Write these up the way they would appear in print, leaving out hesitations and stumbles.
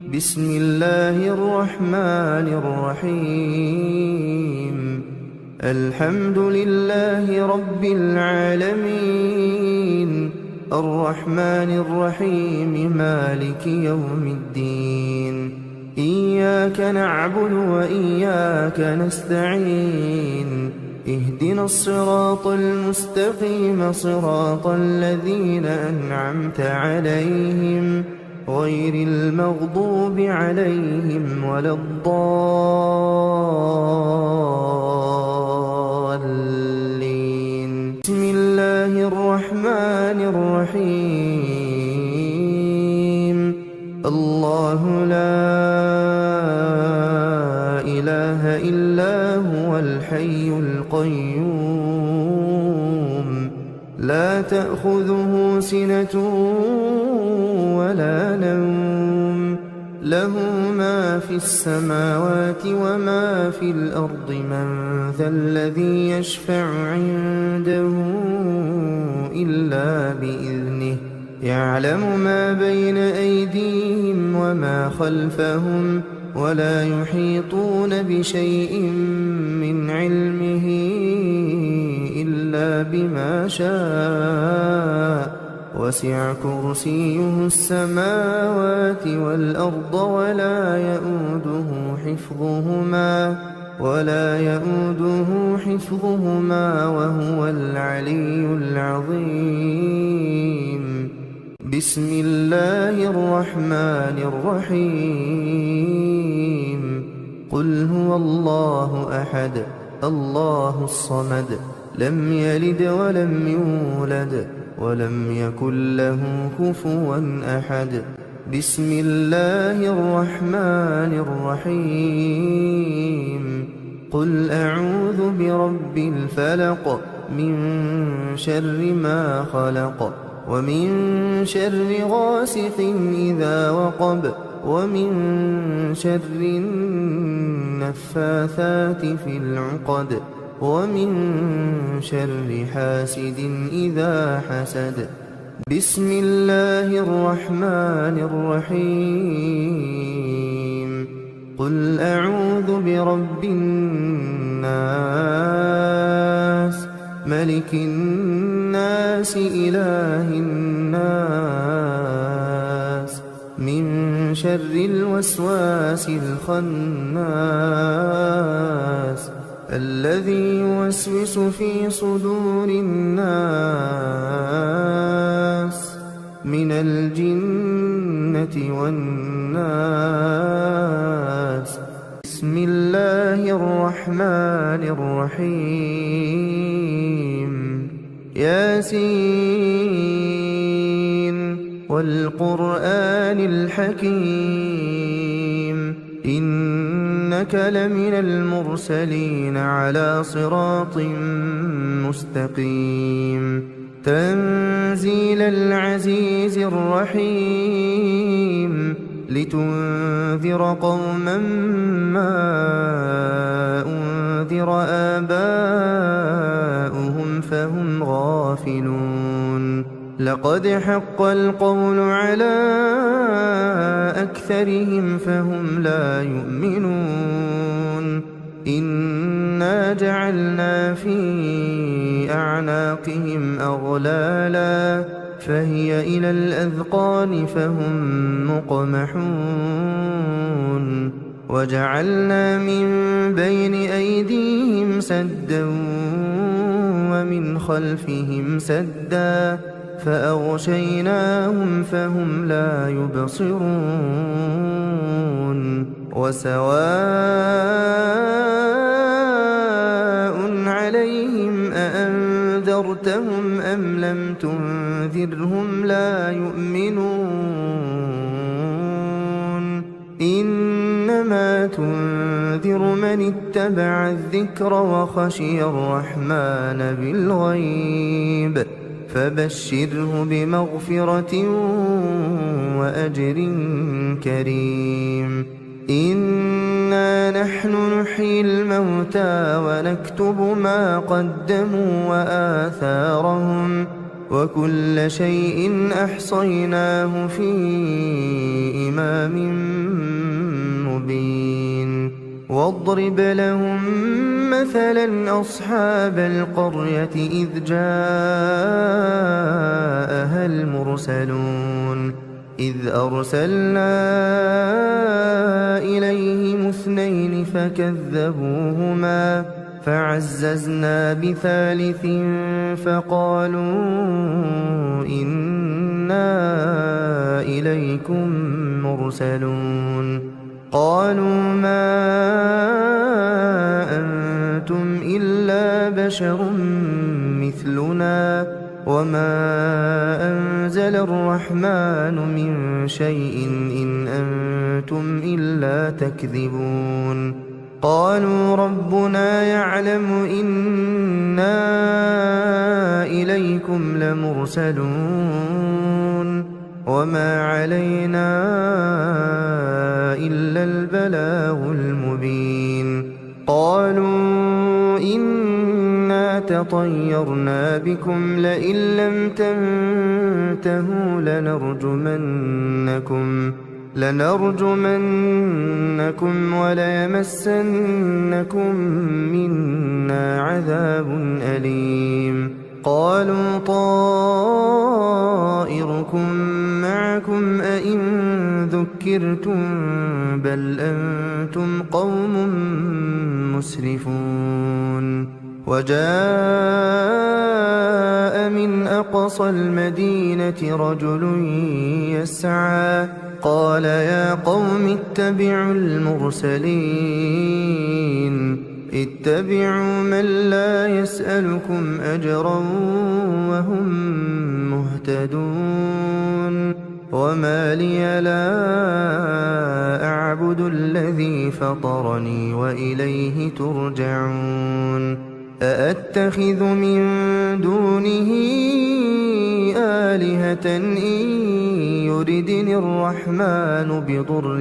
بسم الله الرحمن الرحيم. الحمد لله رب العالمين، الرحمن الرحيم، مالك يوم الدين. إياك نعبد وإياك نستعين، اهدنا الصراط المستقيم، صراط الذين أنعمت عليهم غير المغضوب عليهم ولا الضالين. بسم الله الرحمن الرحيم. الله لا إله إلا هو الحي القيوم، لا تأخذه سنة ولا نوم، له ما في السماوات وما في الأرض. من ذا الذي يشفع عنده إلا بإذنه، يعلم ما بين أيديهم وما خلفهم، ولا يحيطون بشيء من علمه إلا بما شاء. وسع كرسيه السماوات والأرض ولا يؤوده حفظهما وهو العلي العظيم. بسم الله الرحمن الرحيم. قل هو الله أحد، الله الصمد، لم يلد ولم يولد ولم يكن له كفوا أحد. بسم الله الرحمن الرحيم. قل أعوذ برب الفلق، من شر ما خلق، ومن شر غاسق إذا وقب، ومن شر النفاثات في العقد، ومن شر حاسد إذا حسد. بسم الله الرحمن الرحيم. قل أعوذ برب الناس، ملك الناس، إله الناس، من شر الوسواس الخناس، الذي يوسوس في صدور الناس من الجنة والناس. بسم الله الرحمن الرحيم. ياسين والقرآن الحكيم، إنك لمن المرسلين على صراط مستقيم. تنزيل العزيز الرحيم، لتنذر قوما ما أنذر آباؤهم فهم غافلون. لقد حق القول على أكثرهم فهم لا يؤمنون. إنا جعلنا في أعناقهم أغلالا فهي إلى الأذقان فهم مقمحون. وجعلنا من بين أيديهم سدا ومن خلفهم سدا فأغشيناهم فهم لا يبصرون. وسواء عليهم أأنذرتهم أم لم تنذرهم لا يؤمنون. إنما تنذر من اتبع الذكر وخشي الرحمن بالغيب، فبشره بمغفرة وأجر كريم. إنا نحن نحيي الموتى ونكتب ما قدموا وآثارهم، وكل شيء أحصيناه في إمام مبين واضرب لهم مثلا أصحاب القرية إذ جاءها المرسلون إذ أرسلنا إليهم 2 فكذبوهما فعززنا بثالث فقالوا إنا إليكم مرسلون قالوا ما أنتم إلا بشر مثلنا وما أنزل الرحمن من شيء إن أنتم إلا تكذبون قالوا ربنا يعلم إنا إليكم لمرسلون وما علينا إلا البلاغ المبين قالوا إنا تطيرنا بكم لئن لم تنتهوا لنرجمنكم وليمسنكم منا عذاب أليم قالوا طائركم معكم أئن ذكرتم بل أنتم قوم مسرفون وجاء من أقصى المدينة رجل يسعى قال يا قوم اتبعوا المرسلين اتبعوا من لا يسألكم أجرا وهم مهتدون وما لي لا أعبد الذي فطرني وإليه ترجعون أأتخذ من دونه آلهة إن يردني الرحمن بضر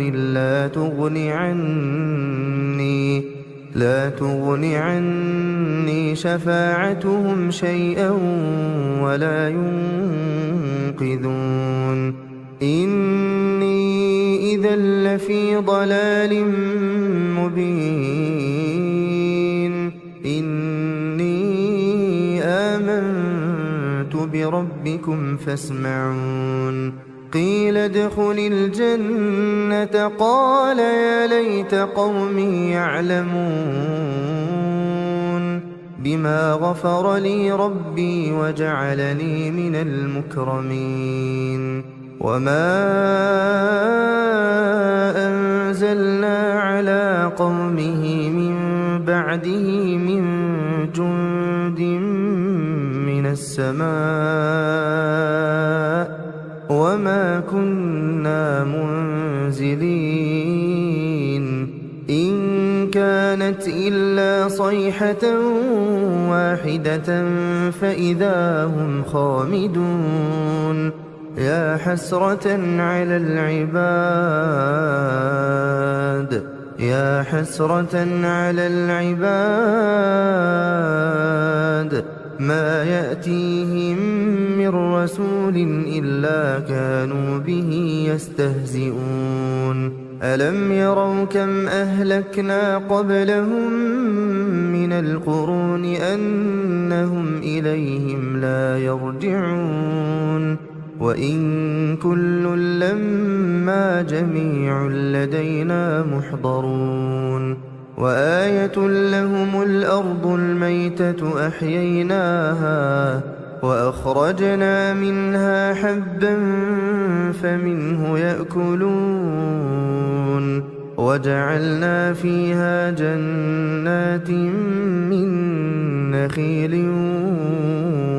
لا تغن عني شفاعتهم شيئا ولا ينقذون إني إذا لفي ضلال مبين إني آمنت بربكم فاسمعون قيل ادخل الجنة قال يا ليت قومي يعلمون بما غفر لي ربي وجعلني من المكرمين وما أنزلنا على قومه من بعده من جند من السماء وما كنا منزلين إن كانت إلا صيحة واحدة فإذا هم خامدون يا حسرة على العباد ما يأتيهم من رسول إلا كانوا به يستهزئون ألم يروا كم أهلكنا قبلهم من القرون أنهم إليهم لا يرجعون وإن كل لما جميع لدينا محضرون وآية لهم الأرض الميتة أحييناها وأخرجنا منها حبا فمنه يأكلون وجعلنا فيها جنات من نخيل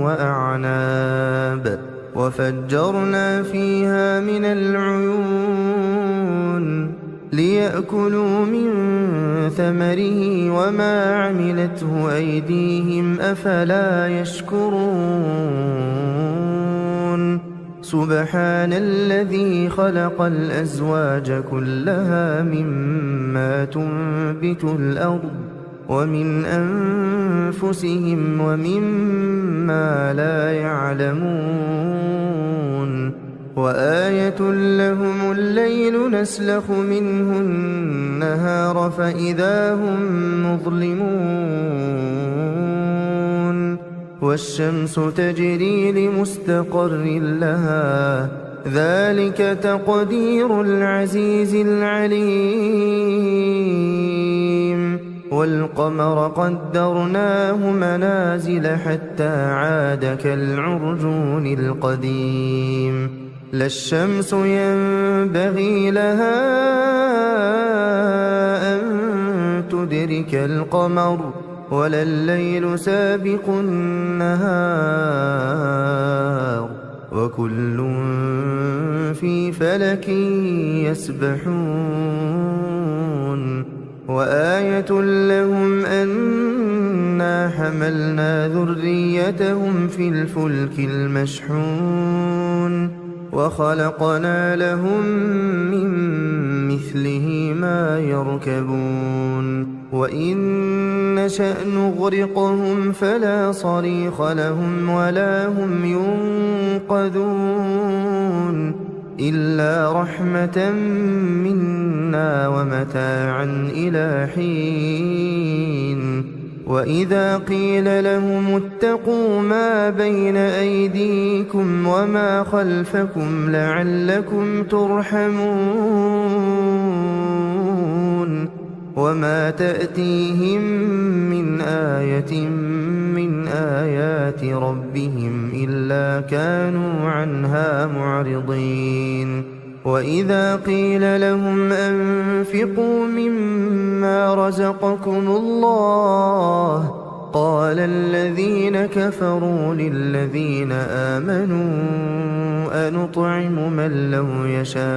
وأعناب وفجرنا فيها من العيون ليأكلوا من ثمره وما عملته أيديهم أفلا يشكرون سبحان الذي خلق الأزواج كلها مما تنبت الأرض ومن أنفسهم ومما لا يعلمون وآية لهم الليل نسلخ منه النهار فإذا هم مظلمون والشمس تجري لمستقر لها ذلك تقدير العزيز العليم والقمر قدرناه منازل حتى عاد كالعرجون القديم لا الشمس ينبغي لها أن تدرك القمر ولا الليل سابق النهار وكل في فلك يسبحون وآية لهم أنا حملنا ذريتهم في الفلك المشحون وخلقنا لهم من مثله ما يركبون وإن نشأ نغرقهم فلا صريخ لهم ولا هم ينقذون إلا رحمة منا ومتاعا إلى حين وإذا قيل لهم اتقوا ما بين أيديكم وما خلفكم لعلكم ترحمون وما تأتيهم من آية من آيات ربهم إلا كانوا عنها معرضين وإذا قيل لهم أنفقوا مما رزقكم الله قال الذين كفروا للذين آمنوا أنطعم من لو يشاء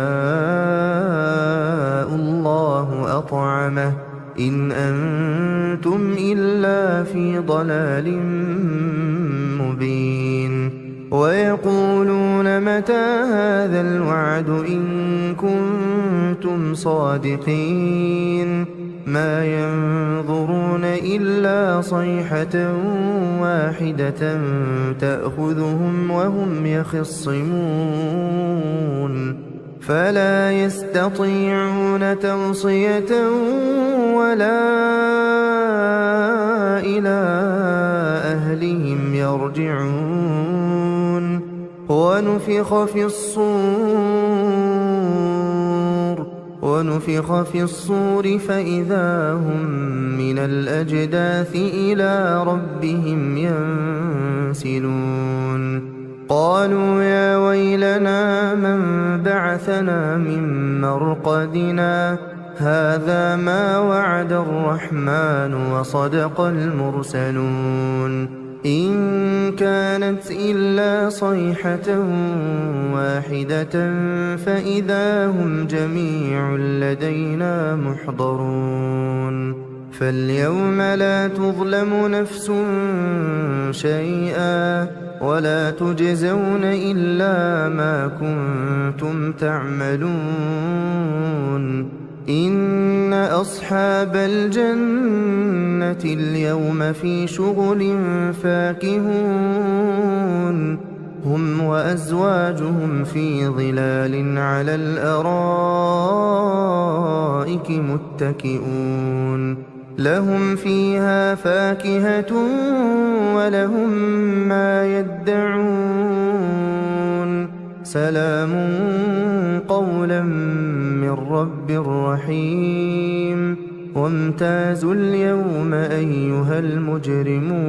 الله أطعمه إن أنتم إلا في ضلال مبين ويقولون متى هذا الوعد إن كنتم صادقين ما ينظرون إلا صيحة واحدة تأخذهم وهم يخصمون فلا يستطيعون توصية ولا إلى أهلهم يرجعون ونفخ في الصور فإذا هم من الأجداث إلى ربهم ينسلون قالوا يا ويلنا من بعثنا من مرقدنا هذا ما وعد الرحمن وصدق المرسلون إن كانت إلا صيحة واحدة فإذا هم جميع لدينا محضرون فاليوم لا تظلم نفس شيئا ولا تجزون إلا ما كنتم تعملون إن أصحاب الجنة اليوم في شغل فاكهون هم وأزواجهم في ظلال على الأرائك متكئون لهم فيها فاكهة ولهم ما يدعون سلام قولا من رب رحيم وامتازوا اليوم أيها المجرمون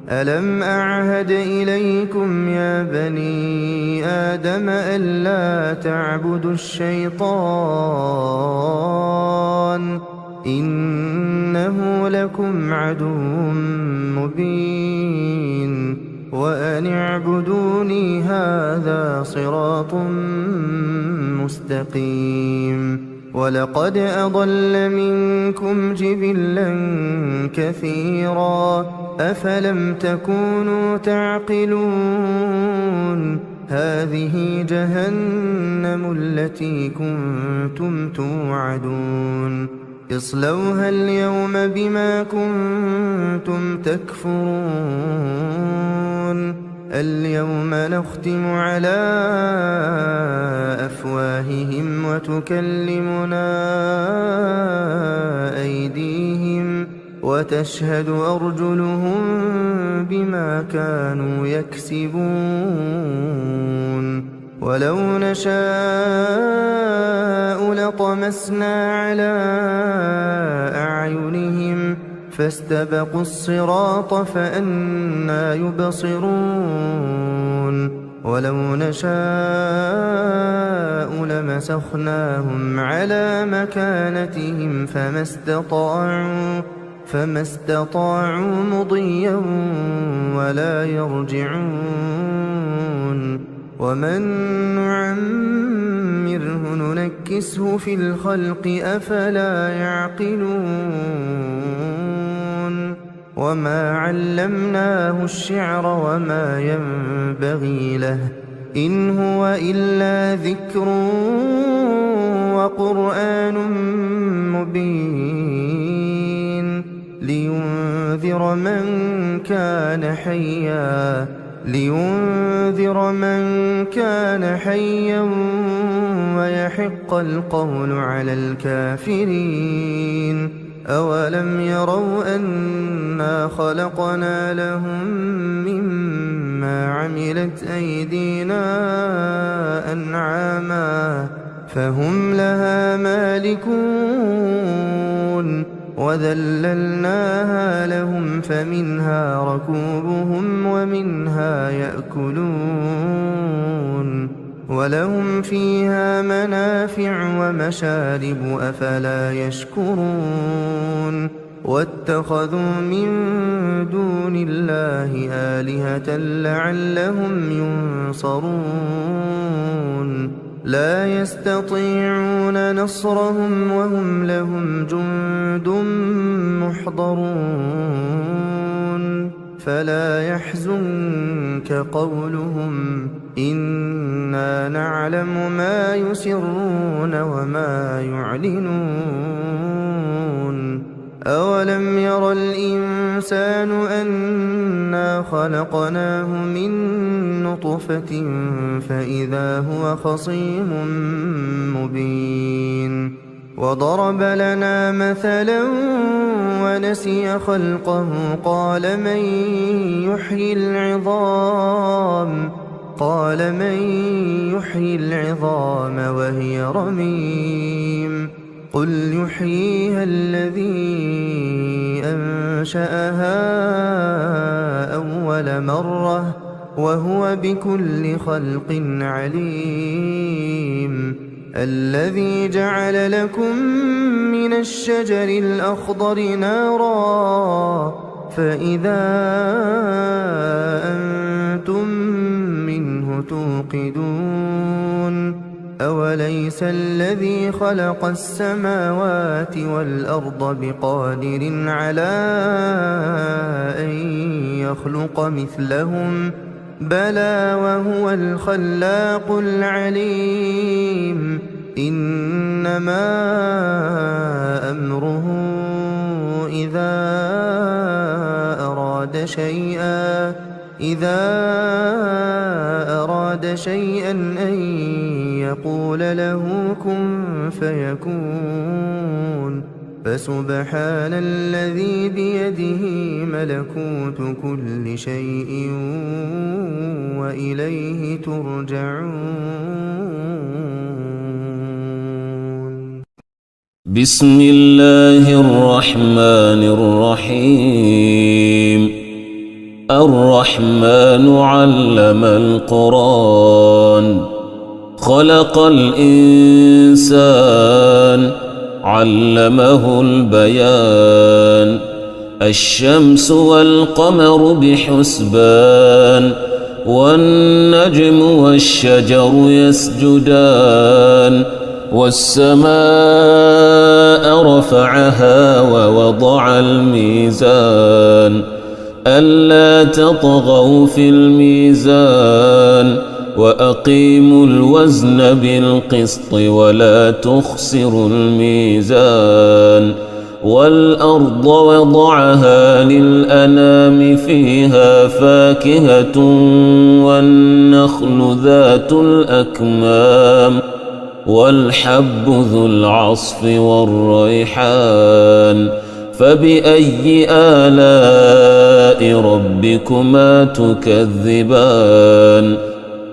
ألم أعهد إليكم يا بني آدم ألا تعبدوا الشيطان إنه لكم عدو مبين وأن اعبدوني هذا صراط مستقيم ولقد أضل منكم جبلا كثيرا أفلم تكونوا تعقلون هذه جهنم التي كنتم توعدون اصلوها اليوم بما كنتم تكفرون اليوم نختم على أفواههم وتكلمنا أيديهم وتشهد أرجلهم بما كانوا يكسبون ولو نشاء لطمسنا على أعينهم فاستبقوا الصراط فأنى يبصرون ولو نشاء لمسخناهم على مكانتهم فما استطاعوا مضيا ولا يرجعون ومن نعمره ننكسه في الخلق أفلا يعقلون وما علمناه الشعر وما ينبغي له إن هو إلا ذكر وقرآن مبين لينذر من كان حيا ويحق القول على الكافرين أولم يروا أنا خلقنا لهم مما عملت أيدينا أنعاما فهم لها مالكون وذللناها لهم فمنها ركوبهم ومنها يأكلون ولهم فيها منافع ومشارب أفلا يشكرون واتخذوا من دون الله آلهة لعلهم ينصرون لا يستطيعون نصرهم وهم لهم جند محضرون فلا يحزنك قولهم إنا نعلم ما يسرون وما يعلنون أولم ير الإنسان أنا خلقناه من نطفة فإذا هو خصيم مبين وضرب لنا مثلا ونسي خلقه قال من يحيي العظام وهي رميم قل يحييها الذي أنشأها أول مرة وهو بكل خلق عليم الذي جعل لكم من الشجر الأخضر نارا فإذا أنتم منه توقدون أوليس الذي خلق السماوات والأرض بقادر على أن يخلق مثلهم بلى وهو الخلاق العليم إنما أمره إذا أراد شيئا أن يقول له كن فيكون فسبحان الذي بيده ملكوت كل شيء وإليه ترجعون بسم الله الرحمن الرحيم الرحمن علم القرآن خلق الإنسان علمه البيان الشمس والقمر بحسبان والنجم والشجر يسجدان والسماء رفعها ووضع الميزان ألا تطغوا في الميزان وأقيموا الوزن بالقسط ولا تخسروا الميزان والأرض وضعها للأنام فيها فاكهة والنخل ذات الأكمام والحب ذو العصف والريحان فبأي آلاء ربكما تكذبان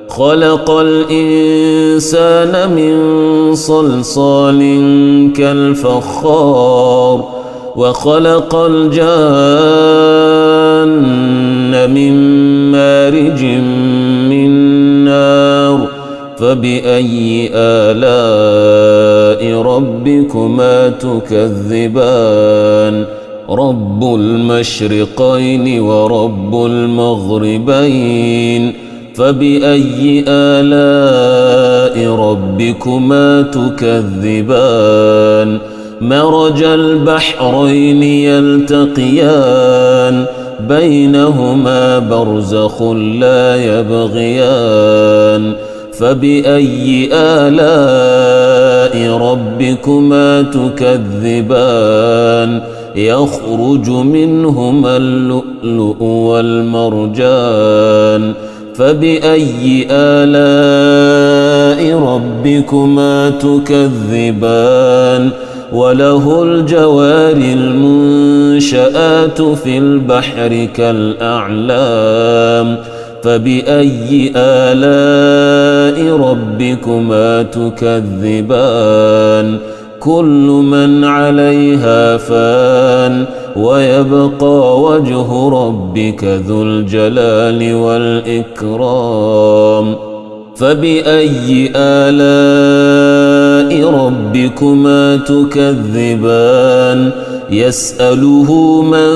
خلق الإنسان من صلصال كالفخار وخلق الجان من مارج من نار فبأي آلاء ربكما تكذبان رب المشرقين ورب المغربين فبأي آلاء ربكما تكذبان مرج البحرين يلتقيان بينهما برزخ لا يبغيان فبأي آلاء ربكما تكذبان يخرج منهما اللؤلؤ والمرجان فبأي آلاء ربكما تكذبان وله الجوار المنشآت في البحر كالأعلام فبأي آلاء ربكما تكذبان كل من عليها فان ويبقى وجه ربك ذو الجلال والإكرام فبأي آلاء ربكما تكذبان يسأله من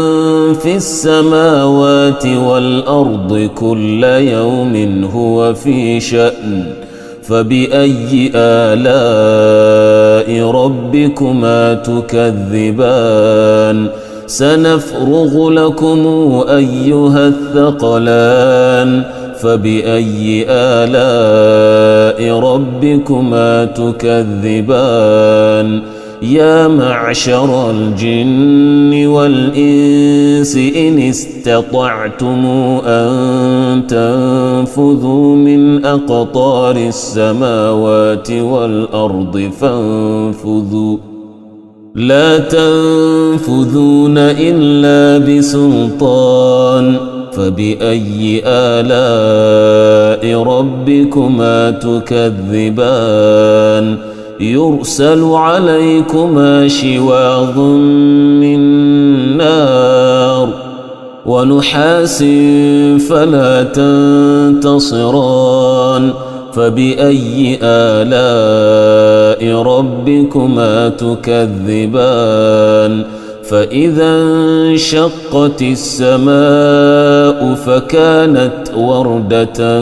في السماوات والأرض كل يوم هو في شأن فبأي آلاء ربكما تكذبان سنفرغ لكم أيها الثقلان فبأي آلاء ربكما تكذبان يا معشر الجن والإنس إن استطعتم أن تنفذوا من أقطار السماوات والأرض فانفذوا لا تنفذون إلا بسلطان فبأي آلاء ربكما تكذبان يرسل عليكما شواظ من نار ونحاس فلا تنتصران فبأي آلاء ربكما تكذبان فإذا انشقت السماء فكانت وردة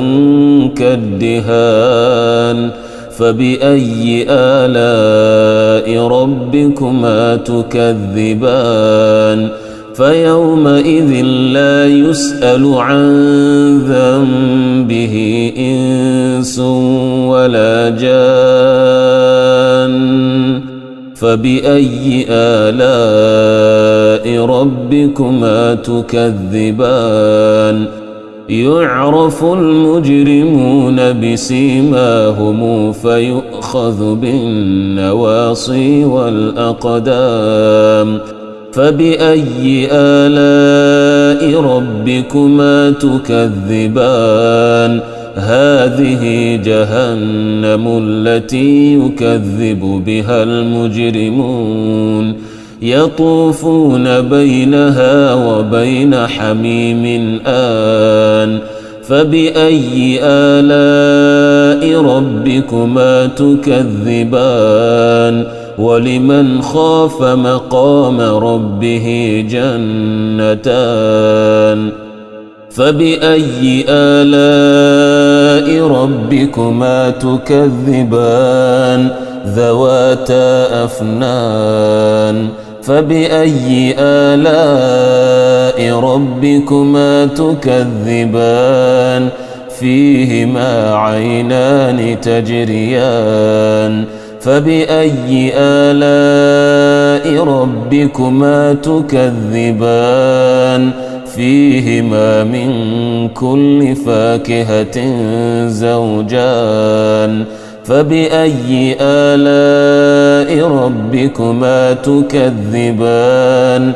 كالدهان فبأي آلاء ربكما تكذبان فيومئذ لا يسأل عن ذنبه إنس ولا جان فبأي آلاء ربكما تكذبان يعرف المجرمون بسيماهم فيؤخذ بالنواصي والأقدام فبأي آلاء ربكما تكذبان هذه جهنم التي يكذب بها المجرمون يطوفون بينها وبين حميم آن فبأي آلاء ربكما تكذبان ولمن خاف مقام ربه جنتان فبأي آلاء ربكما تكذبان ذواتا أفنان فبأي آلاء ربكما تكذبان فيهما عينان تجريان فبأي آلاء ربكما تكذبان فيهما من كل فاكهة زوجان فبأي آلاء ربكما تكذبان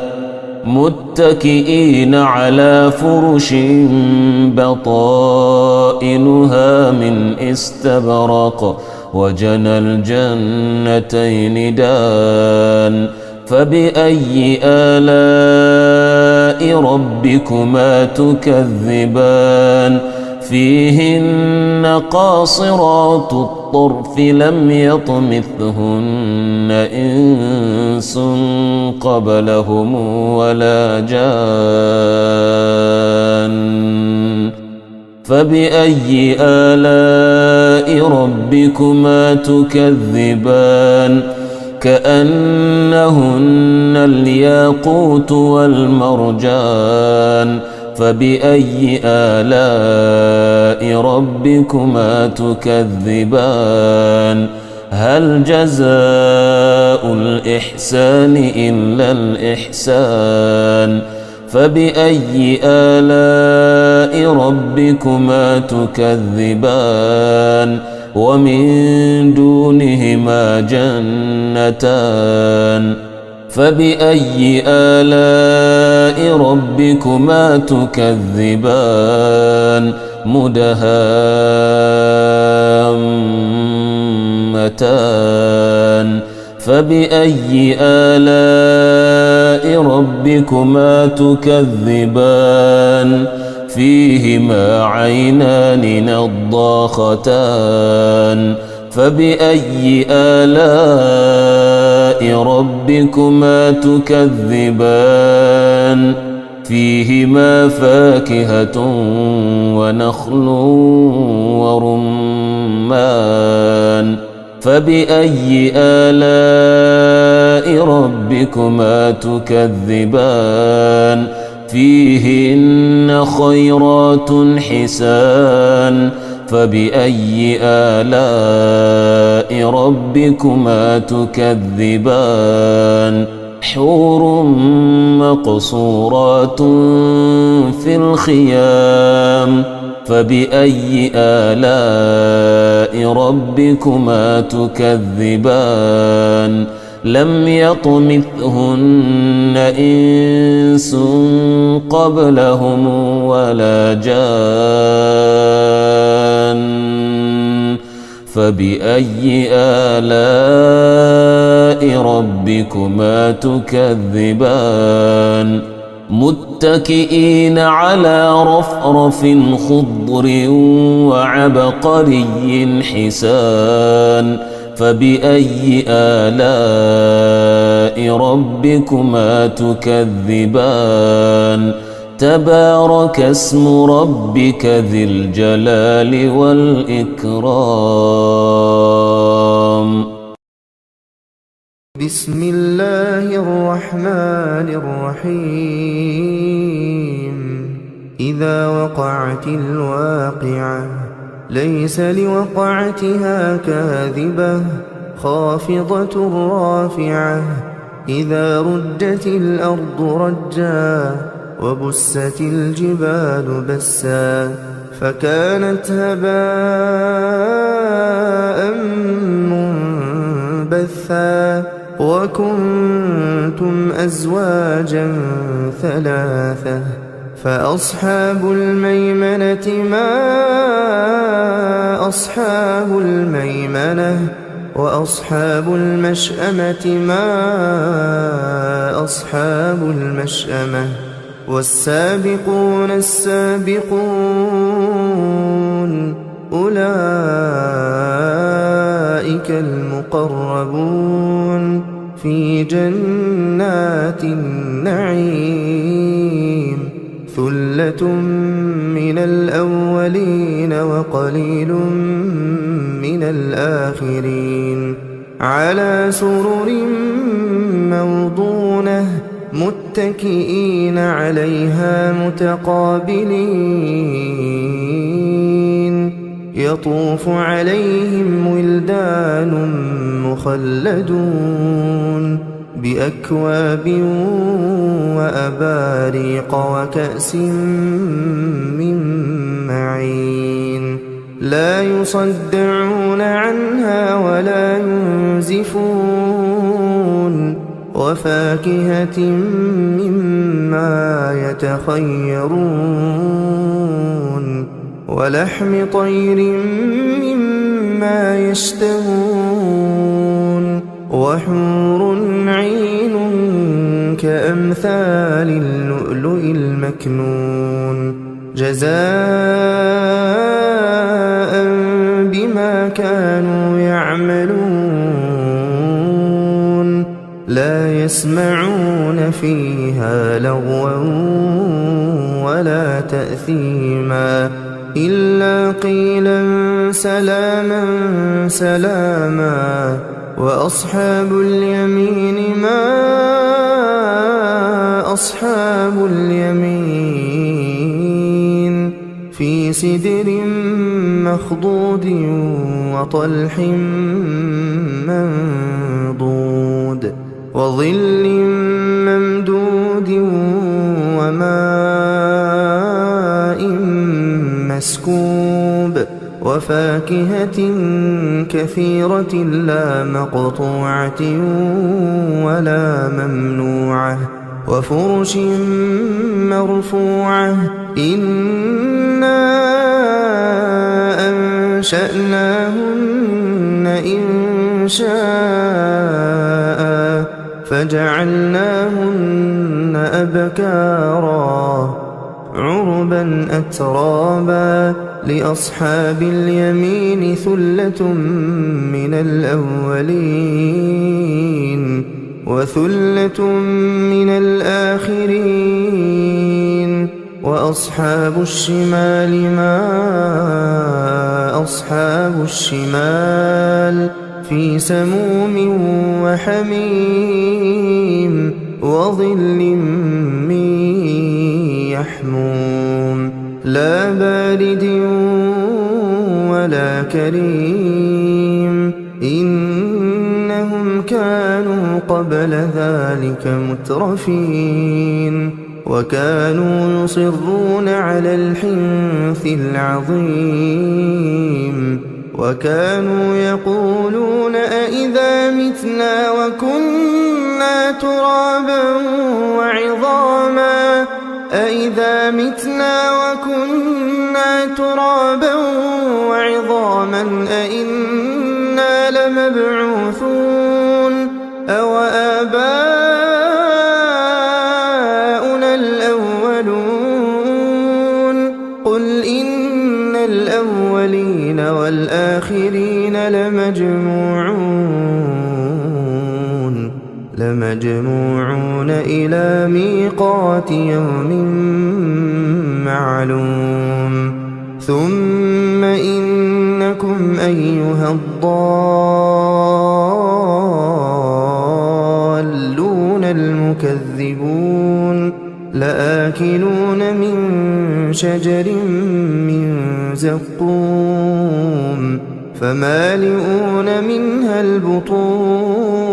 متكئين على فرش بطائنها من استبرق وجنى الجنتين دان فبأي آلاء ربكما تكذبان فيهن قاصرات الطرف لم يطمثهن إنس قبلهم ولا جان فبأي آلاء ربكما تكذبان كأنهن الياقوت والمرجان فبأي آلاء ربكما تكذبان هل جزاء الإحسان إلا الإحسان فبأي آلاء ربكما تكذبان ومن دونهما جنتان فبأي آلاء ربكما تكذبان مدهامتان فبأي آلاء ربكما تكذبان فيهما عينان نضاختان فبأي آلاء ربكما تكذبان فيهما فاكهة ونخل ورمان فبأي آلاء ربكما تكذبان فيهن خيرات حسان فبأي آلاء ربكما تكذبان حور مقصورات في الخيام فبأي آلاء ربكما تكذبان لم يطمثهن إنس قبلهم ولا جان فبأي آلاء ربكما تكذبان متكئين على رفرف خضر وعبقري حسان فبأي آلاء ربكما تكذبان تبارك اسم ربك ذي الجلال والإكرام بسم الله الرحمن الرحيم إذا وقعت الواقعة ليس لوقعتها كاذبة خافضة رافعة إذا رجت الأرض رجا وبست الجبال بسا فكانت هباء منبثا وكنتم أزواجا ثلاثة فأصحاب الميمنة ما أصحاب الميمنة وأصحاب المشأمة ما أصحاب المشأمة والسابقون السابقون أولئك المقربون في جنات النعيم ثلة من الأولين وقليل من الآخرين على سرر موضونة متكئين عليها متقابلين يطوف عليهم ولدان مخلدون بأكواب وأباريق وكأس من معين لا يصدعون عنها ولا ينزفون وفاكهة مما يتخيرون ولحم طير مما يشتهون وحور عين كأمثال اللؤلؤ المكنون جزاء بما كانوا يعملون لا يسمعون فيها لغوا ولا تأثيما إلا قيلا سلاما سلاما وأصحاب اليمين ما أصحاب اليمين في سدر مخضود وطلح منضود وظل ممدود وماء مسكوب وفاكهة كثيرة لا مقطوعة ولا ممنوعة وفرش مرفوعة إنا أنشأناهن إنشاء فجعلناهن أبكارا عربا أترابا لأصحاب اليمين ثلة من الأولين وثلة من الآخرين وأصحاب الشمال ما أصحاب الشمال في سموم وحميم وظل من يحموم لا بارد ولا كريم إنهم كانوا قبل ذلك مترفين وكانوا يصرون على الحنث العظيم وكانوا يقولون أئذا متنا وكنا ترابا وعظاما أئذا متنا وكنا ترابا وعظاما أئنا لمبعوثون أو آباؤنا الأولون قل إن الأولين والآخرين لمجموعون إلى ميقات يوم معلوم ثم إنكم أيها الضالون المكذبون لآكلون من شجر من زقوم فمالئون منها البطون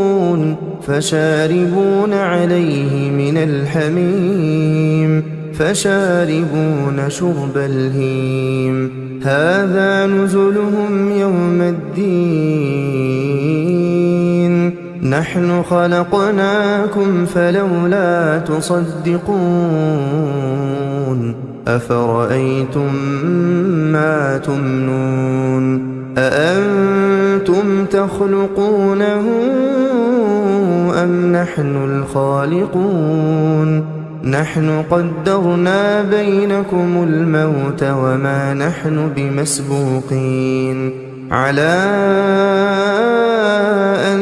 فشاربون عليه من الحميم فشاربون شرب الهيم هذا نزلهم يوم الدين نحن خلقناكم فلولا تصدقون أفرأيتم ما تمنون أأنتم تخلقونه أم نحن الخالقون نحن قدرنا بينكم الموت وما نحن بمسبوقين على أن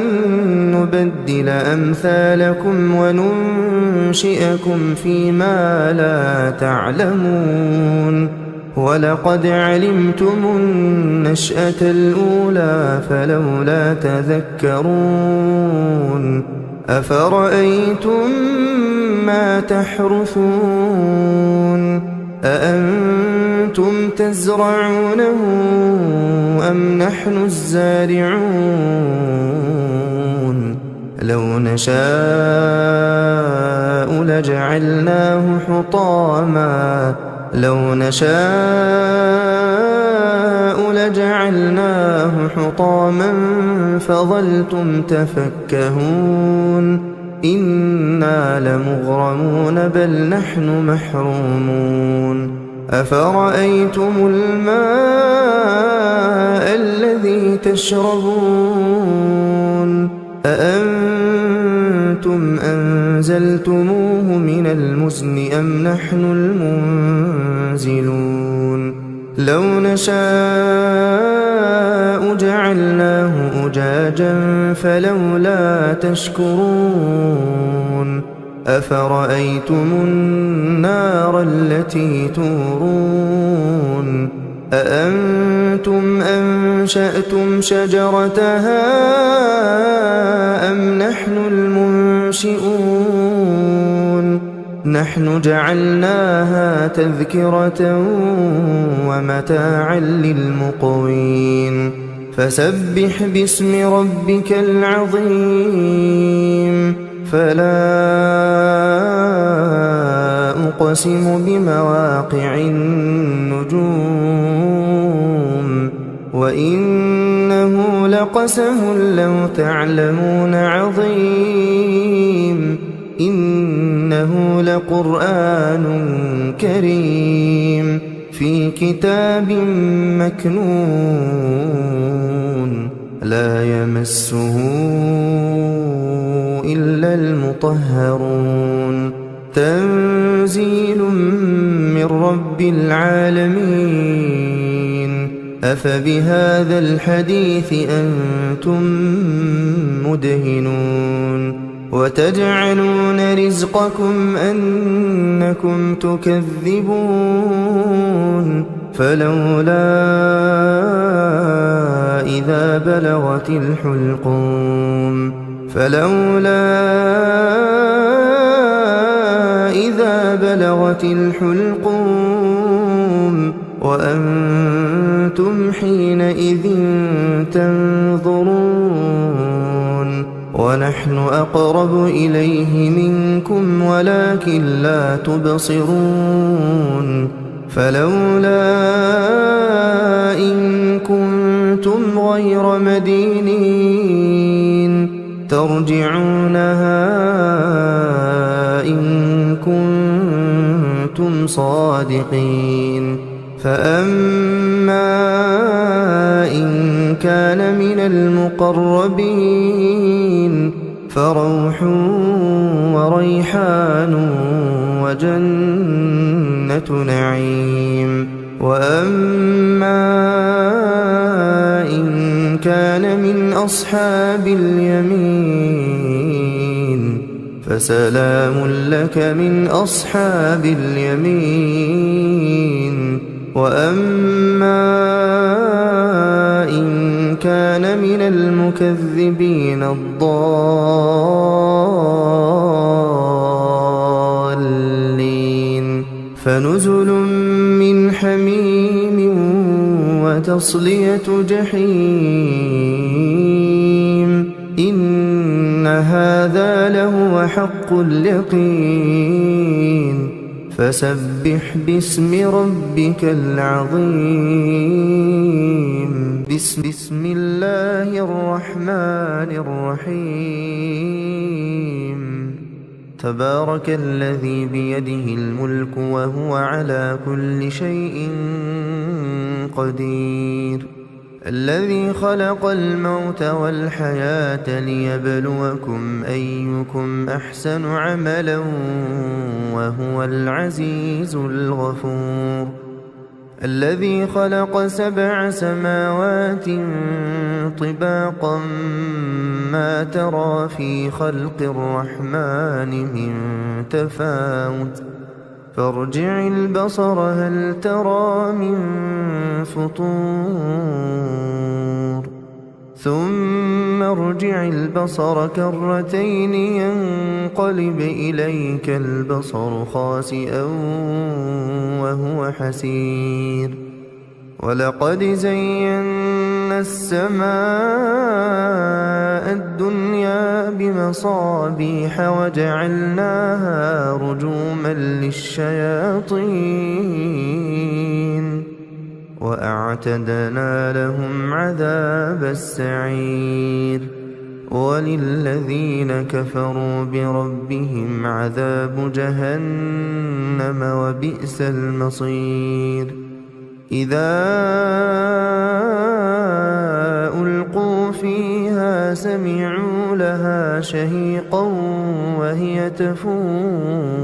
نبدل أمثالكم وننشئكم فيما لا تعلمون ولقد علمتم النشأة الأولى فلولا تذكرون أفرأيتم ما تحرثون أأنتم أأنتم تزرعونه أم نحن الزارعون لو نشاء لجعلناه حطاما فظلتم تفكهون إنا لمغرمون بل نحن محرومون أفرأيتم الماء الذي تشربون أأنتم أنزلتموه من المزن أم نحن المنزلون لو نشاء جعلناه أجاجا فلولا تشكرون أفرأيتم النار التي تورون أأنتم أنشأتم شجرتها أم نحن المنشئون نحن جعلناها تذكرة ومتاعا للمقوين فسبح باسم ربك العظيم فلا أقسم بمواقع النجوم وإنه لقسم لو تعلمون عظيم إنه لقرآن كريم في كتاب مكنون لا يمسه إلا المطهرون تنزيل من رب العالمين أفبهذا الحديث أنتم مدهنون وتجعلون رزقكم أنكم تكذبون فلولا إذا بلغت الحلقوم وأنتم حينئذ تنظرون ونحن أقرب إليه منكم ولكن لا تبصرون فلولا إن كنتم غير مدينين ترجعونها إن كنتم صادقين فأما إن كان من المقربين فروح وريحان وجنة نعيم وأما إن كان من أصحاب اليمين فسلام لك من أصحاب اليمين وأما إن كان من المكذبين الضالين فنزل من حميم وتصلية جحيم إن هذا لهو حق اليقين فسبح باسم ربك العظيم بسم الله الرحمن الرحيم تبارك الذي بيده الملك وهو على كل شيء قدير الذي خلق الموت والحياة ليبلوكم أيكم أحسن عملا وهو العزيز الغفور الذي خلق 7 سماوات طباقا ما ترى في خلق الرحمن من تفاوت فارجع البصر هل ترى من فطور ثم ارجع البصر كرتين ينقلب إليك البصر خاسئا وهو حسير ولقد زينا السماء الدنيا بمصابيح وجعلناها رجوما للشياطين وأعتدنا لهم عذاب السعير وللذين كفروا بربهم عذاب جهنم وبئس المصير إذا ألقوا فيها سمعوا لها شهيقا وهي تفور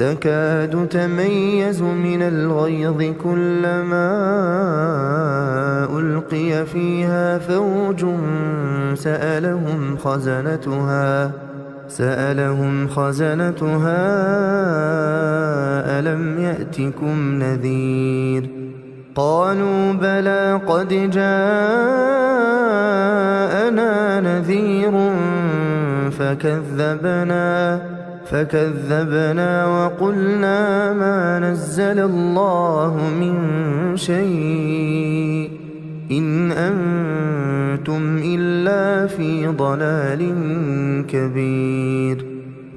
تكاد تميز من الغيظ كلما ألقي فيها فوج سألهم خزنتها ألم يأتكم نذير قالوا بلى قد جاءنا نذير فكذبنا وقلنا ما نزل الله من شيء إن أنتم إلا في ضلال كبير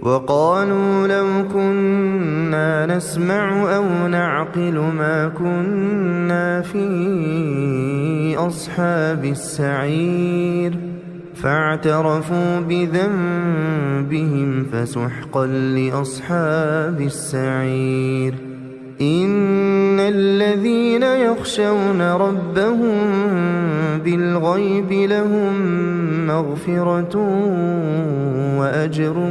وقالوا لو كنا نسمع أو نعقل ما كنا في أصحاب السعير فاعترفوا بذنبهم فسحقا لأصحاب السعير إن الذين يخشون ربهم بالغيب لهم مغفرة وأجر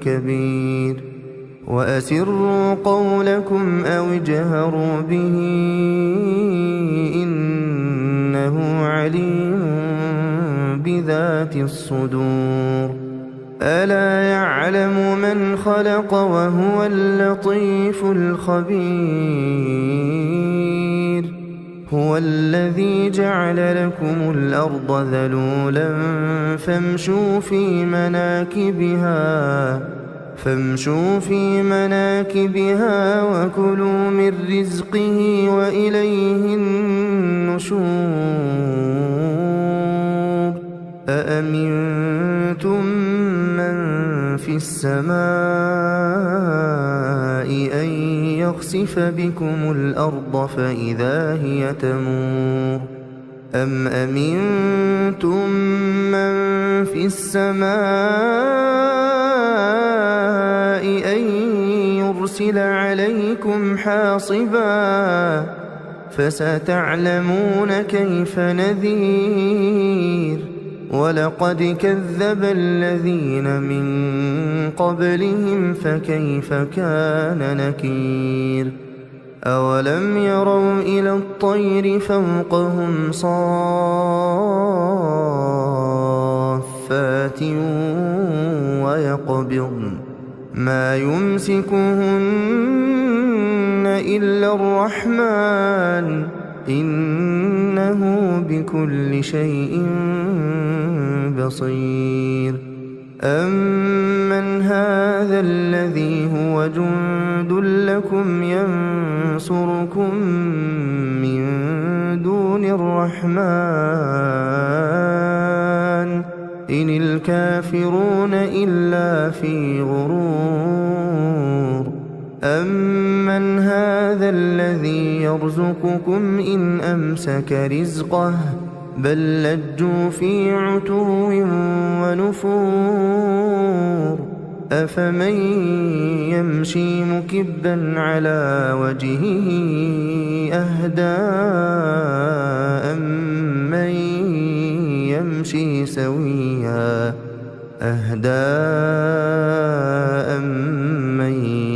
كبير وأسروا قولكم أو اجهروا به إنه عليم بذات الصدور ألا يعلم من خلق وهو اللطيف الخبير هو الذي جعل لكم الأرض ذلولا فامشوا في مناكبها وكلوا من رزقه وإليه النشور أأمنتم من في السماء أن يخسف بكم الأرض فإذا هي تمور أم أمنتم من في السماء أن يرسل عليكم حاصبا فستعلمون كيف نذير ولقد كذب الذين من قبلهم فكيف كان نكير أولم يروا إلى الطير فوقهم صافات ويقبضن ما يمسكهن إلا الرحمن إنه بكل شيء بصير أمن هذا الذي هو جند لكم ينصركم من دون الرحمن إن الكافرون إلا في غرور أمن هذا الذي يرزقكم إن أمسك رزقه بل لجوا في عتو ونفور أفمن يمشي مكبا على وجهه أهدى أمن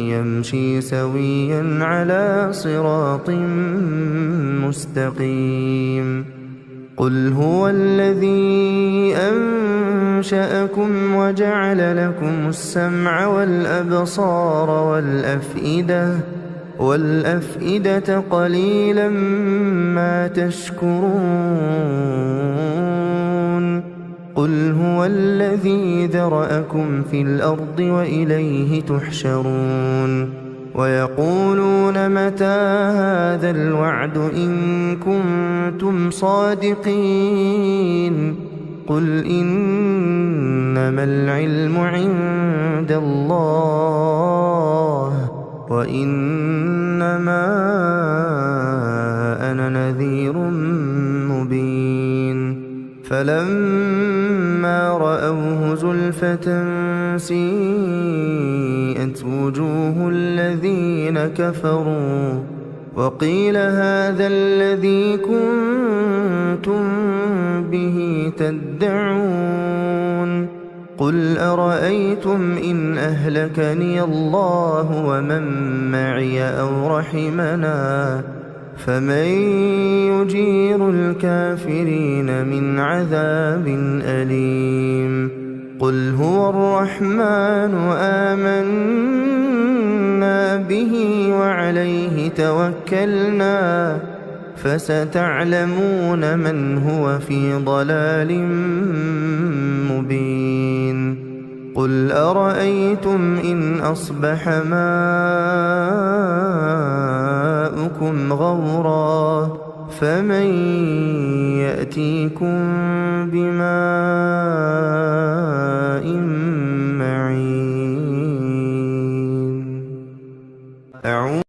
يمشي سويا على صراط مستقيم قل هو الذي أنشأكم وجعل لكم السمع والأبصار والأفئدة والأفئدة قليلا ما تشكرون قل هو الذي ذرأكم في الأرض وإليه تحشرون ويقولون متى هذا الوعد إن كنتم صادقين قل إنما العلم عند الله وإنما أنا نذير مبين فلما رأوه زلفة سيئت وجوه الذين كفروا وقيل هذا الذي كنتم به تدعون قل أرأيتم إن أهلكني الله ومن معي أو رحمنا فمن يجير الكافرين من عذاب أليم قل هو الرحمن آمنا به وعليه توكلنا فستعلمون من هو في ضلال مبين قل أرأيتم إن أصبح ماؤكم غورا فمن يأتيكم بماء